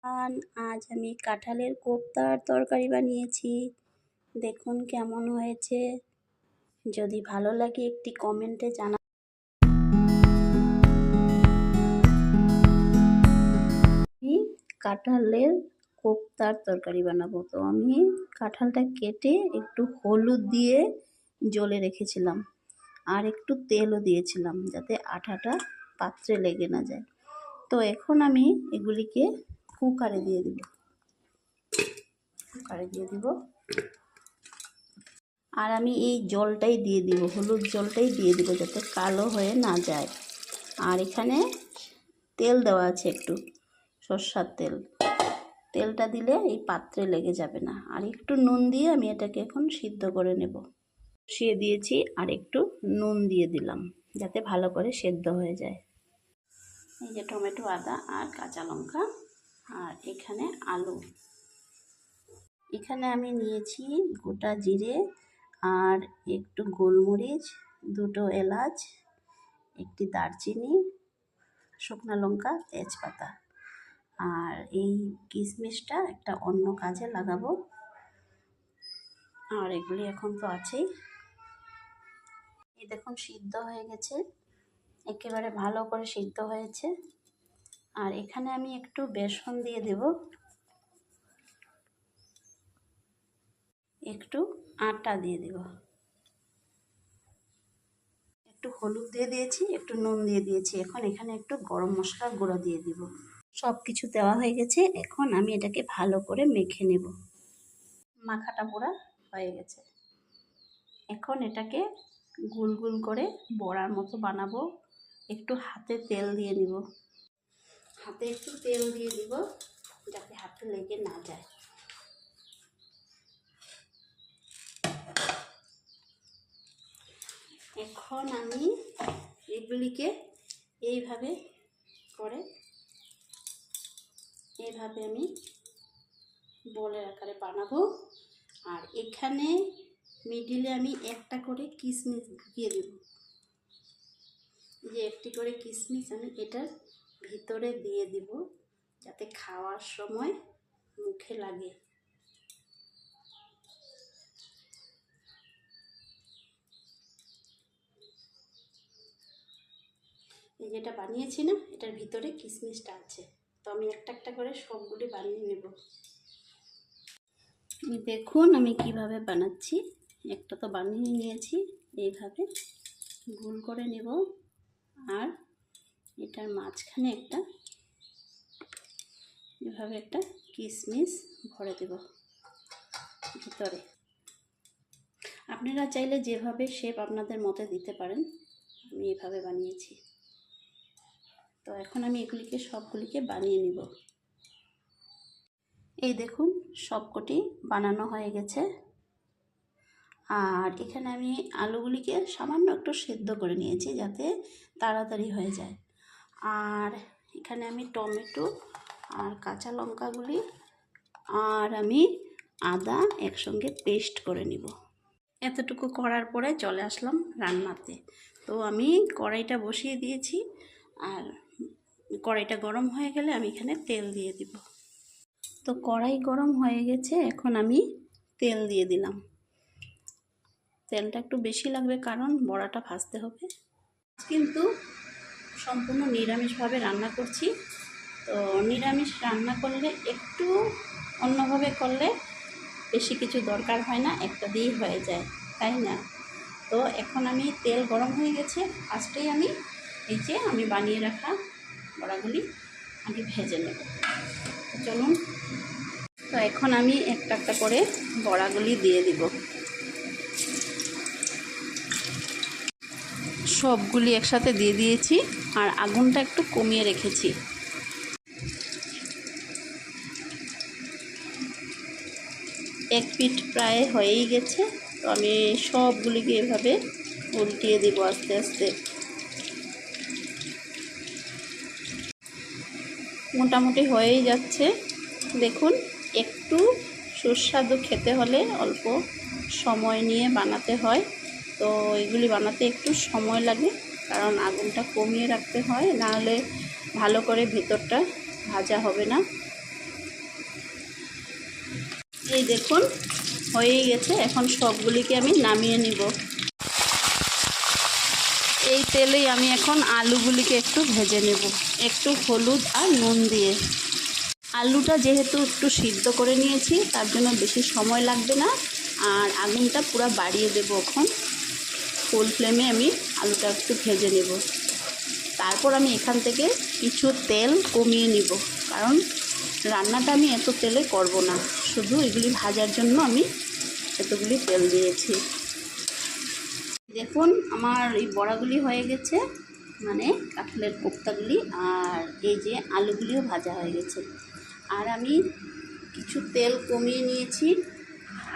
আজ আমি কাঁঠালের কোপ্তার তরকারি বানিয়েছি। দেখুন কেমন হয়েছে। যদি ভালো লাগে একটি কমেন্টে জানা। আমি কাঁঠালের কোপ্তার তরকারি বানাবো। তো আমি কাঁঠালটা কেটে একটু হলুদ দিয়ে জলে রেখেছিলাম আর একটু তেলও দিয়েছিলাম যাতে আঠাটা পাত্রে লেগে না যায়। তো এখন আমি এগুলিকে কুকারে দিয়ে দিব। আর আমি এই জলটাই দিয়ে দিব, হলুদ জলটাই দিয়ে দিব যাতে কালো হয়ে না যায়। আর এখানে তেল দেওয়া আছে, একটু সরষের তেল। তেলটা দিলে এই পাত্রে লেগে যাবে না। আর একটু নুন দিয়ে আমি এটাকে এখন সিদ্ধ করে নেব। বসিয়ে দিয়েছি আর একটু নুন দিয়ে দিলাম যাতে ভালো করে সেদ্ধ হয়ে যায়। এই যে টমেটো, আদা আর কাঁচা লঙ্কা, আর এখানে আলু। এখানে আমি নিয়েছি গোটা জিরে আর একটু গোলমরিচ, দুটো এলাচ, একটি দারচিনি, শুকনো লঙ্কা, তেজপাতা। আর এই কিশমিশটা একটা অন্য কাজে লাগাবো। আর এগুলি এখন তো আছেই। এই দেখুন সিদ্ধ হয়ে গেছে, একেবারে ভালো করে সিদ্ধ হয়েছে। আর এখানে আমি একটু বেসন দিয়ে দেব, একটু আটা দিয়ে দেব, একটু হলুদ দিয়ে দিয়েছি, একটু নুন দিয়ে দিয়েছি। এখন এখানে একটু গরম মশলার গুঁড়ো দিয়ে দিব। সব কিছু দেওয়া হয়ে গেছে। এখন আমি এটাকে ভালো করে মেখে নেব। মাখাটা পুরা হয়ে গেছে। এখন এটাকে গোল গোল করে বড়ার মতো বানাবো। একটু হাতে তেল দিয়ে নিব, হাতে একটু তেল দিয়ে দিব যাতে হাতে লেগে না যায়। এখন আমি এগুলিকে এইভাবে আমি বলের আকারে বানাবো। আর এখানে মিডিলে আমি একটা করে কিশমিশ ঢুকিয়ে দেব। যে একটি করে কিশমিশ আমি এটার ভিতরে দিয়ে দিব যাতে খাওয়ার সময় মুখে লাগে। এই যেটা বানিয়েছি না, এটার ভিতরে কিশমিশটা আছে। তো আমি একটা একটা করে সবগুলি বানিয়ে নেব। দেখুন আমি কিভাবে বানাচ্ছি। একটা তো বানিয়ে নিয়েছি, এইভাবে গোল করে নেব। আর এটার মাঝখানে এভাবে একটা কিশমিশ ভরে দেব ভিতরে। আপনারা চাইলে যেভাবে শেপ আপনাদের মতে দিতে পারেন। আমি এভাবে বানিয়েছি। তো এখন আমি এগুলিকে সবগুলিকে বানিয়ে নিব। এই দেখুন সবকটি বানানো হয়ে গেছে। আর এখানে আমি আলুগুলিকে সামান্য একটু সেদ্ধ করে নিয়েছি যাতে তাড়াতাড়ি হয়ে যায়। আর এখানে আমি টমেটো আর কাঁচা লঙ্কাগুলি আর আমি আদা একসঙ্গে পেস্ট করে নিব। এতটুকু করার পরে চলে আসলাম রান্নাতে। তো আমি কড়াইটা বসিয়ে দিয়েছি। আর কড়াইটা গরম হয়ে গেলে আমি এখানে তেল দিয়ে দিব। তো কড়াই গরম হয়ে গেছে, এখন আমি তেল দিয়ে দিলাম। তেলটা একটু বেশি লাগবে কারণ বড়াটা ভাজতে হবে। কিন্তু সম্পূর্ণ নিরামিষভাবে রান্না করছি। তো নিরামিষ রান্না করলে একটু অন্যভাবে করলে বেশি কিছু দরকার হয় না, একটা দিয়েই হয়ে যায়, তাই না? তো এখন আমি তেল গরম হয়ে গেছে, ফার্স্টেই আমি এই যে আমি বানিয়ে রাখা বড়াগুলি আগে ভেজে নেব। চলুন। তো এখন আমি একটা একটা করে বড়াগুলি দিয়ে দিব। সবগুলি একসাথে দিয়ে দিয়েছি আর আগুনটা একটু কমিয়ে রেখেছি। এক পিঠ প্রায় হয়েই গেছে। তো আমি সবগুলিকে এভাবে উল্টিয়ে দিব আস্তে আস্তে। মোটামুটি হয়েই যাচ্ছে। দেখুন একটু সুস্বাদু খেতে হলে অল্প সময় নিয়ে বানাতে হয়। তো এগুলি বানাতে একটু সময় লাগে কারণ আগুনটা কমিয়ে রাখতে হয়, নাহলে ভালো করে ভেতরটা ভাজা হবে না। এই দেখুন হয়েই গেছে। এখন সবগুলিকে আমি নামিয়ে নিব। এই তেলেই আমি এখন আলুগুলিকে একটু ভেজে নেব, একটু হলুদ আর নুন দিয়ে। আলুটা যেহেতু একটু সিদ্ধ করে নিয়েছি, তার জন্য বেশি সময় লাগবে না। আর আগুনটা পুরো বাড়িয়ে দেবো। এখন ফুল ফ্লেমে আমি আলুটা একটু ভেজে নেব। তারপর আমি এখান থেকে কিছু তেল কমিয়ে নিব, কারণ রান্নাটা আমি এত তেলে করব না, শুধু এগুলি ভাজার জন্য আমি এতগুলি তেল দিয়েছি। দেখুন আমার এই বড়াগুলি হয়ে গেছে, মানে কাঁঠালের কোপ্তাগুলি, আর এই যে আলুগুলিও ভাজা হয়ে গেছে। আর আমি কিছু তেল কমিয়ে নিয়েছি,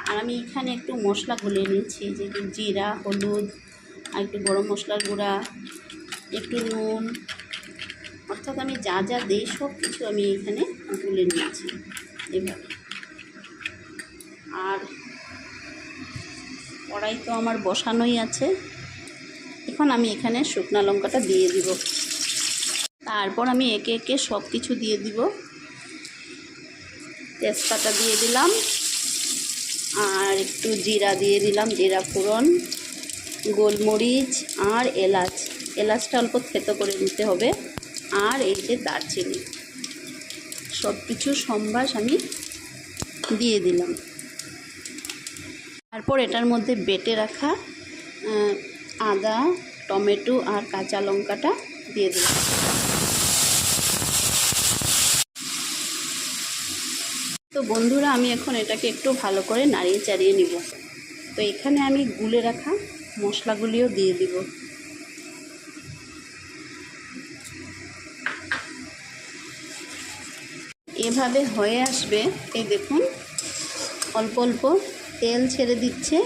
আর আমি এখানে একটু মশলা গুলিয়ে নিয়েছি, যে জিরা, হলুদ, আর একটু গরম মশলার গুঁড়া, একটু নুন, অর্থাৎ আমি যা যা দিই সব কিছু আমি এখানে গুলে নিয়েছি এভাবে। আর কড়াই তো আমার বসানোই আছে। এখন আমি এখানে শুকনো লঙ্কাটা দিয়ে দিব। তারপর আমি একে একে সব কিছু দিয়ে দিব। তেজপাতা দিয়ে দিলাম, আর একটু জিরা দিয়ে দিলাম, জিরা ফোড়ন, গোলমরিচ আর এলাচ। এলাচটা অল্প থেতো করে নিতে হবে। আর এই যে দারচিনি, সব কিছু সম্বাস আমি দিয়ে দিলাম। তারপর এটার মধ্যে বেটে রাখা আদা, টমেটো আর কাঁচা লঙ্কাটা দিয়ে দিলাম। তো বন্ধুরা, আমি এখন এটাকে একটু ভালো করে নাড়িয়ে চাড়িয়ে নিব। তো এখানে আমি গুলে রাখা মশলাগুলিও দিয়ে দিব। এভাবে হয়ে আসবে। এই দেখুন অল্প অল্প তেল ছেড়ে দিচ্ছে।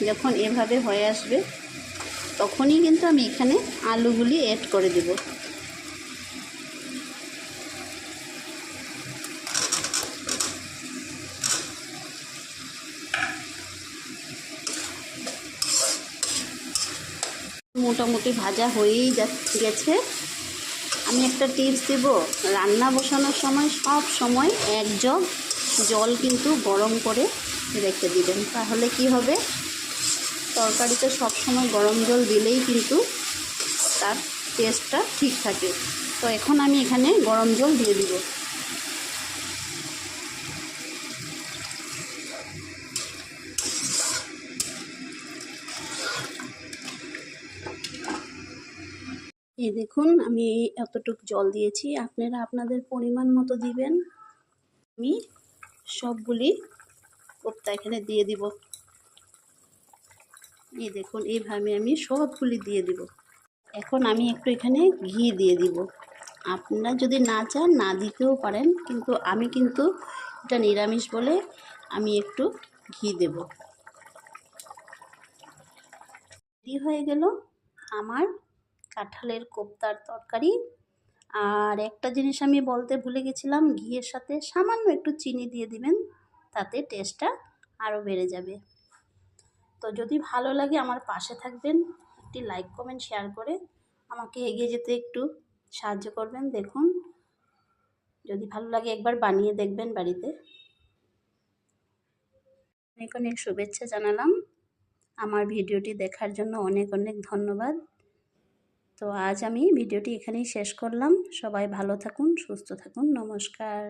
যখন এভাবে হয়ে আসবে, তখনই কিন্তু আমি এখানে আলুগুলি অ্যাড করে দেব। মোটামুটি ভাজা হয়েই গেছে। আমি একটা টিপস দেব, রান্না বসানোর সময় সব সময় 1 জগ জল কিন্তু গরম করে রেখে দিবেন। তাহলে কি হবে, তরকারিতে সব সময় গরম জল দিলেই কিন্তু তার টেস্টটা ঠিক থাকে। তো এখন আমি এখানে গরম জল দিয়ে দিব। এই দেখুন আমি এতটুকু জল দিয়েছি, আপনারা আপনাদের পরিমাণ মতো দিবেন। আমি সবগুলি কোপ্তা এখানে দিয়ে দিব। এই দেখুন এইভাবে আমি সবগুলি দিয়ে দিব। এখন আমি একটু এখানে ঘি দিয়ে দিব। আপনারা যদি না চান না দিতেও পারেন, কিন্তু আমি কিন্তু এটা নিরামিষ বলে আমি একটু ঘি দেব। রেডি হয়ে গেল আমার কাঁঠালের কোপ্তার তরকারি। আর একটা জিনিস আমি বলতে ভুলে গেছিলাম, ঘিয়ের সাথে সামান্য একটু চিনি দিয়ে দিবেন, তাতে টেস্টটা আরও বেড়ে যাবে। তো যদি ভালো লাগে আমার পাশে থাকবেন, একটি লাইক কমেন্ট শেয়ার করে আমাকে এগিয়ে যেতে একটু সাহায্য করবেন। দেখুন যদি ভালো লাগে একবার বানিয়ে দেখবেন বাড়িতে। অনেক অনেক শুভেচ্ছা জানালাম। আমার ভিডিওটি দেখার জন্য অনেক অনেক ধন্যবাদ। তো আজ আমি ভিডিওটি এখানেই শেষ করলাম। সবাই ভালো থাকুন, সুস্থ থাকুন। নমস্কার।